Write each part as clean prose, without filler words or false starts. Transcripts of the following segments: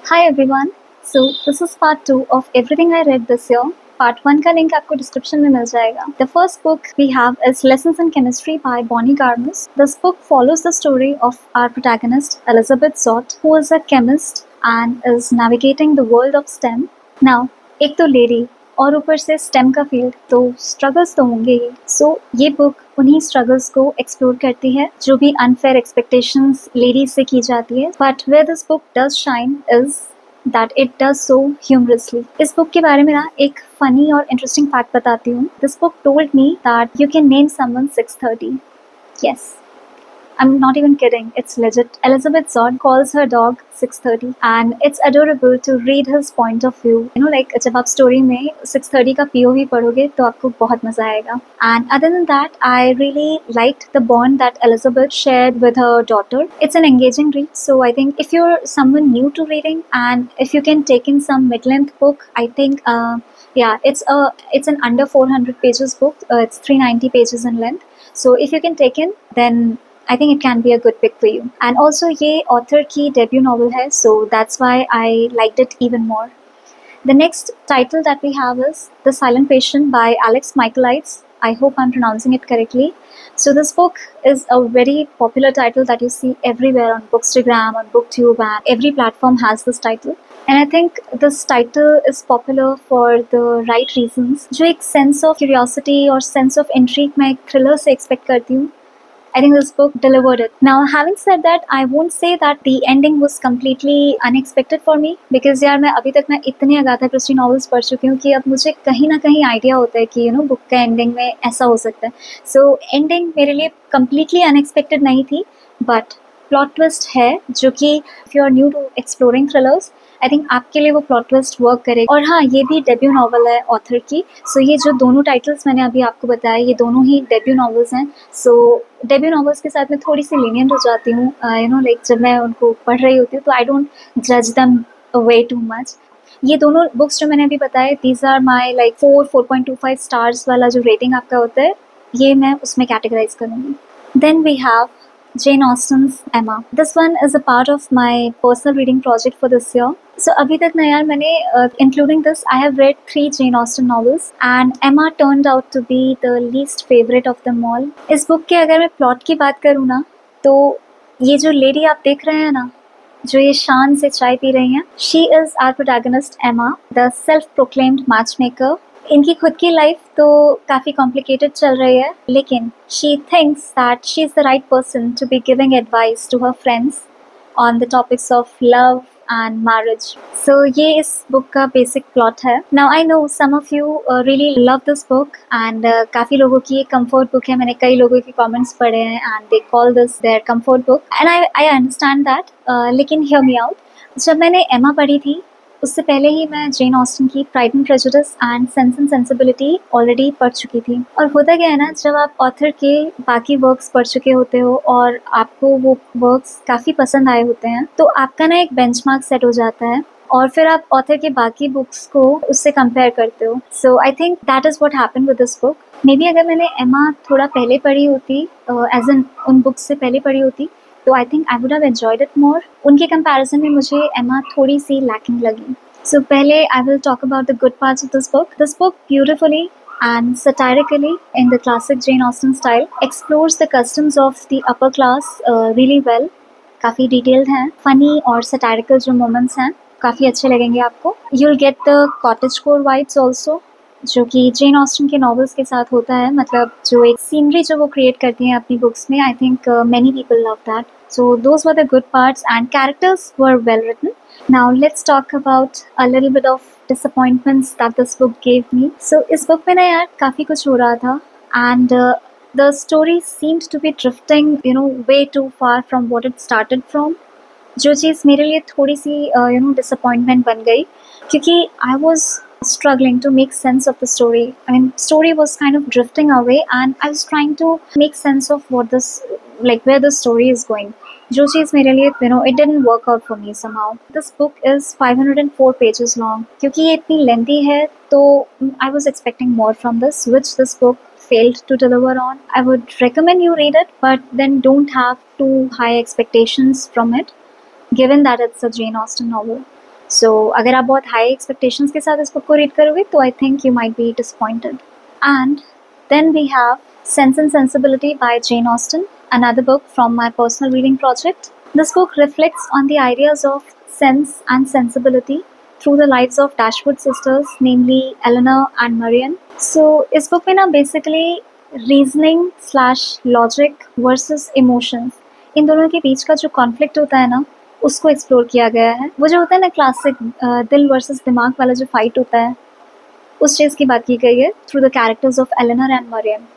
Hi everyone. So this is part 2 of everything I read this year. Part 1 का link आपको description में मिल जाएगा. The first book we have is Lessons in Chemistry by Bonnie Garmus. This book follows the story of our protagonist Elizabeth Zott, who is a chemist and is navigating the world of STEM. Now, एक तो lady और ऊपर से stem का field, तो struggles तो होंगे ही. सो ये बुक उन्हीं स्ट्रगल्स को एक्सप्लोर करती है जो भी अनफेयर एक्सपेक्टेशंस लेडीज से की जाती है. But where this book does shine is that it does so humorously. इस बुक के बारे में ना एक फनी और इंटरेस्टिंग फैक्ट बताती हूँ. This book told me that you can name someone 630. Yes, I'm not even kidding. It's legit. Elizabeth Zott calls her dog 630 and it's adorable to read his point of view. You know, like जब आप story में 630 का POV पढ़ोगे तो आपको बहुत मजा आएगा. And other than that, I really liked the bond that Elizabeth shared with her daughter. It's an engaging read. So I think if you're someone new to reading and if you can take in some mid-length book, I think it's an under 400 pages book. It's 390 pages in length. So if you can take in, then I think it can be a good pick for you. And also ये author की debut novel है, so that's why I liked it even more. The next title that we have is The Silent Patient by Alex Michaelides. I hope I'm pronouncing it correctly. So this book is a very popular title that you see everywhere on Bookstagram, on BookTube, and every platform has this title. And I think this title is popular for the right reasons. जो एक sense of curiosity और sense of intrigue मैं thriller से expect करती हूँ. I think this book delivered it. Now, having said that, I won't say that the ending was completely unexpected for me because यार मैं अभी तक ना इतने अगाथा क्रिस्टी नॉवेल्स पढ़ चुकी हूँ कि अब मुझे कहीं ना कहीं आइडिया होता है कि बुक का एंडिंग में ऐसा हो सकता है. सो एंडिंग मेरे लिए completely unexpected नहीं थी, बट प्लॉट ट्विस्ट है जो कि if you are new to exploring thrillers, I think आपके लिए वो प्लॉट ट्विस्ट वर्क करेगा. और हाँ, ये भी डेब्यू नॉवल है ऑथर की. सो ये जो दोनों टाइटल्स मैंने अभी आपको बताया, ये दोनों ही डेब्यू नॉवेल्स हैं. सो डेब्यू नॉवेल्स के साथ मैं थोड़ी सी लीनियंट हो जाती हूँ. लाइक जब मैं उनको पढ़ रही होती हूँ तो आई डोंट जज दम वे टू मच. ये दोनों बुक्स जो मैंने अभी बताए, these are my like 4.25 stars वाला जो रेटिंग आपका होता है, ये मैं उसमें कैटेगराइज करूँगी. Then we have Jane Austen's Emma. This one is a part of my personal reading project for this year. So अभी तक ना यार मैंने including this, I have read 3 Jane Austen novels and Emma turned out to be the least favorite of them all. इस book के अगर मैं plot की बात करूँ ना, तो ये जो lady आप देख रहे हैं ना, जो ये शान से चाय पी रही हैं, she is our protagonist Emma, the self-proclaimed matchmaker. इनकी खुद की लाइफ तो काफ़ी कॉम्प्लिकेटेड चल रही है, लेकिन she thinks that she is the right person to be giving advice to her friends on the topics of love and marriage. So ये इस बुक का बेसिक प्लॉट है. Now I know some of you really love this book and काफ़ी लोगों की ये comfort book है. मैंने कई लोगों के कमेंट्स पढ़े हैं and they call this there comfort book and I understand that. लेकिन हियर मी आउट. जब मैंने एमा पढ़ी थी उससे पहले ही मैं जेन ऑस्टन की pride and prejudice and sense and sensibility already पढ़ चुकी थी. और होता क्या है ना, जब आप ऑथर के बाकी वर्क्स पढ़ चुके होते हो और आपको वो वर्क्स काफ़ी पसंद आए होते हैं, तो आपका ना एक बेंचमार्क सेट हो जाता है और फिर आप ऑथर के बाकी बुक्स को उससे कंपेयर करते हो. So I think that is what happened with this book. Maybe अगर मैंने एमा थोड़ा पहले पढ़ी होती, एज एन उन बुक्स से पहले पढ़ी होती, तो I think I would have enjoyed it more. उनके कंपैरिजन में मुझे एमा थोड़ी सी लैकिंग लगी. सो पहले I will talk about the good parts of this book. This book beautifully and satirically in the classic Jane Austen style explores the customs of the upper class really well. काफ़ी detailed हैं. Funny और satirical जो moments हैं काफ़ी अच्छे लगेंगे आपको. You'll get the cottagecore vibes also, जो कि जेन ऑस्टन के नॉवेल्स के साथ होता है. मतलब जो एक सीनरी जो वो क्रिएट करती हैं अपनी बुक्स में, I think many people love that. So those were the good parts and characters were well written. Now let's talk about a little bit of disappointments that this book gave me. So इस book में ना यार काफ़ी कुछ हो रहा था and the story seemed to be drifting way too far from what it started from, जो चीज़ मेरे लिए थोड़ी सी डिसअपॉइंटमेंट बन गई क्योंकि I was struggling to make sense of the story. I mean, story was kind of drifting away and I was trying to make sense of what this, like where the story is going. जो चीज़ मेरे लिए it didn't work out for me somehow. This book is 504 pages long. क्योंकि ये इतनी lengthy है तो I was expecting more from this, which this book failed to deliver on. I would recommend you read it, but then don't have too high expectations from it, given that it's a Jane Austen novel. सो अगर आप बहुत high expectations के साथ इस book को read करोगे तो I think you might be disappointed. And then we have Sense and Sensibility by Jane Austen, another book from my personal reading project. This book reflects on the ideas of sense and sensibility through the lives of Dashwood sisters, namely Eleanor and Marian. So इस book में ना basically reasoning slash logic versus emotions, इन दोनों के बीच का जो conflict होता है ना, उसको एक्सप्लोर किया गया है. वो जो होता है ना क्लासिक दिल वर्सेस दिमाग वाला जो फाइट होता है, उस चीज़ की बात की गई है through the characters of Eleanor and Marianne.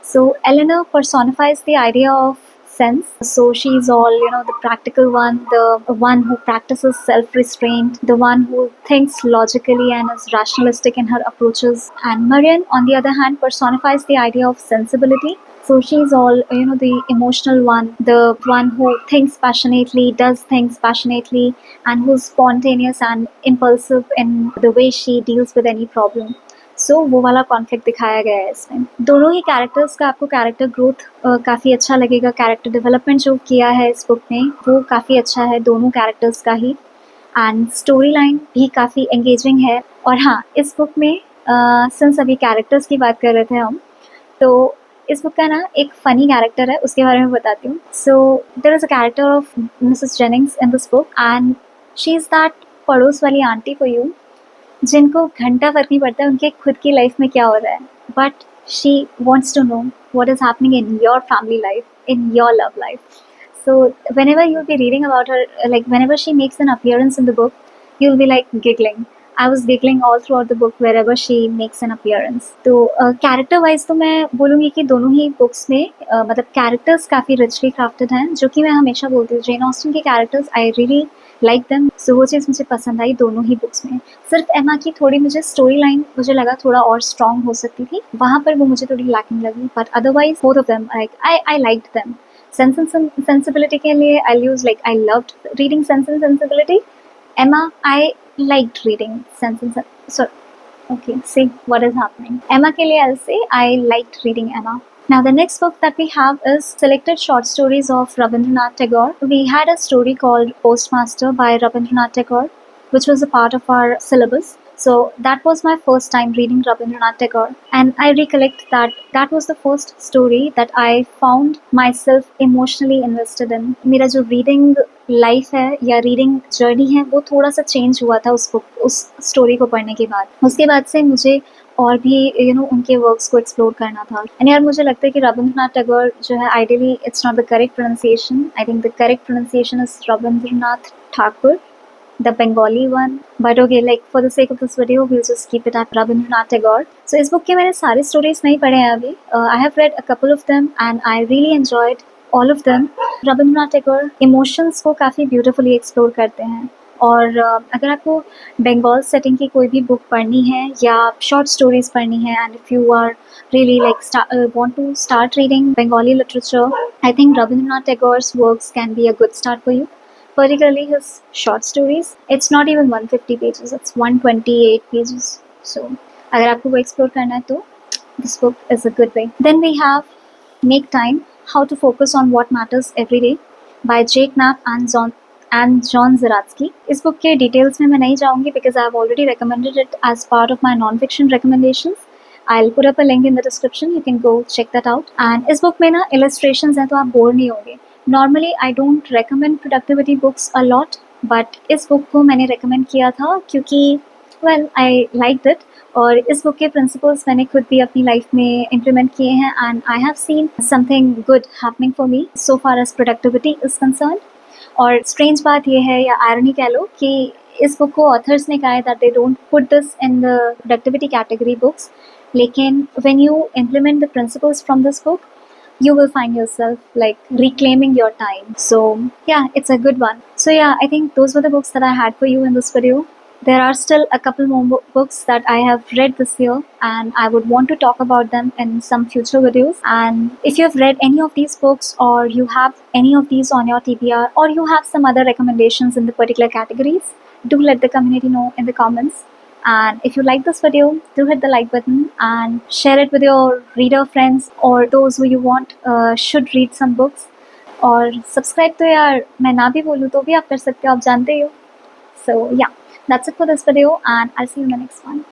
So Eleanor personifies the idea of sense. So she's all, the practical one, the one who practices self-restraint, the one who thinks logically and is rationalistic in her approaches. And Marian, on the other hand, personifies the idea of sensibility. So she's all, the emotional one, the one who thinks passionately, does things passionately, and who's spontaneous and impulsive in the way she deals with any problem. सो वो वाला conflict दिखाया गया है इसमें. दोनों ही characters का आपको character growth काफ़ी अच्छा लगेगा. कैरेक्टर डेवलपमेंट जो किया है इस बुक में वो काफ़ी अच्छा है दोनों कैरेक्टर्स का ही. एंड स्टोरी लाइन भी काफ़ी एंगेजिंग है. और हाँ, इस बुक में सिंस अभी कैरेक्टर्स की बात कर रहे थे हम, तो इस बुक का ना एक फ़नी कैरेक्टर है, उसके बारे में बताती हूँ. So there is a character of Mrs Jennings in this book and she is that पड़ोस वाली आंटी फॉर यू जिनको घंटा फर्क नहीं पड़ता उनके खुद की लाइफ में क्या हो रहा है, but she wants to know what is happening in your family life, in your love life. So whenever you'll be reading about her, like whenever she makes an appearance in the book, you'll be like giggling. I was giggling all throughout the book wherever she makes an appearance. तो character wise तो मैं बोलूँगी कि दोनों ही books में मतलब characters काफ़ी richly crafted हैं, जो कि मैं हमेशा बोलती हूँ. जेन ऑस्टन के characters I really like them. So वो चीज़ मुझे पसंद आई दोनों ही बुक्स में. सिर्फ एमा की थोड़ी मुझे स्टोरी लाइन मुझे लगा थोड़ा और स्ट्रॉन्ग हो सकती थी, वहाँ पर वो मुझे थोड़ी लैकिंग लगी. But otherwise both of them like I liked them. Sense and sensibility के लिए I use like I loved reading sense and sensibility. Emma, I liked reading Sense and okay, see what is happening. Emma के लिए I'll say I liked reading Emma. Now the next book that we have is selected short stories of Rabindranath Tagore. We had a story called Postmaster by Rabindranath Tagore, which was a part of our syllabus. So that was my first time reading Rabindranath Tagore, and I recollect that that was the first story that I found myself emotionally invested in. मेरा जो reading life है या reading journey है वो थोड़ा सा change हुआ था उस स्टोरी को पढ़ने के बाद. उसके बाद से मुझे और भी उनके वर्क्स को एक्सप्लोर करना था. एंड यार मुझे लगता है कि रविंद्रनाथ टैगोर जो है ideally it's not the correct pronunciation. I think the correct pronunciation is Rabindranath Thakur, the Bengali one, but okay, like for the sake of this video we'll just keep it at Rabindranath Tagore. So इस book के मैंने सारे stories नहीं पढ़े हैं अभी. I have read a couple of them and I really enjoyed all of them. Rabindranath Tagore emotions को काफ़ी ब्यूटिफुली एक्सप्लोर करते हैं. और अगर आपको बंगाल सेटिंग की कोई भी बुक पढ़नी है या शॉर्ट स्टोरीज पढ़नी है and if you are really like want to start reading Bengali literature, I think Rabindranath Tagore's works can be a good start for you. Particularly his short stories. It's not even 150 pages, it's 128 pages. So अगर आपको वो explore करना है तो this book is a good way. Then we have Make Time, How to Focus on What Matters Every Day by Jake Knapp and John Zeratsky. इस book के details में मैं नहीं जाऊँगी because I have already recommended it as part of my non-fiction recommendations. I'll put up a link in the description, you can go check that out. And इस book में ना illustrations हैं तो आप बोर नहीं होंगे. Normally I don't recommend productivity books a lot, but इस book को मैंने recommend किया था क्योंकि well I liked it. और इस book के principles मैंने खुद भी अपनी life में implement किए हैं and I have seen something good happening for me so far as productivity is concerned. और strange बात ये है या irony कह लो कि इस book को authors ने कहा है that they don't put this in the productivity category books, लेकिन when you implement the principles from this book you will find yourself like reclaiming your time. So yeah, it's a good one. So yeah, I think those were the books that I had for you in this video. There are still a couple more books that I have read this year and I would want to talk about them in some future videos. And if you have read any of these books or you have any of these on your TBR or you have some other recommendations in the particular categories, do let the community know in the comments. And if you like this video, do hit the like button and share it with your reader friends or those who you want should read some books. और subscribe तो यार मैं ना भी बोलूँ तो भी आप कर सकते हो, आप जानते ही हो. So yeah, That's it for this video, and I'll see you in the next one.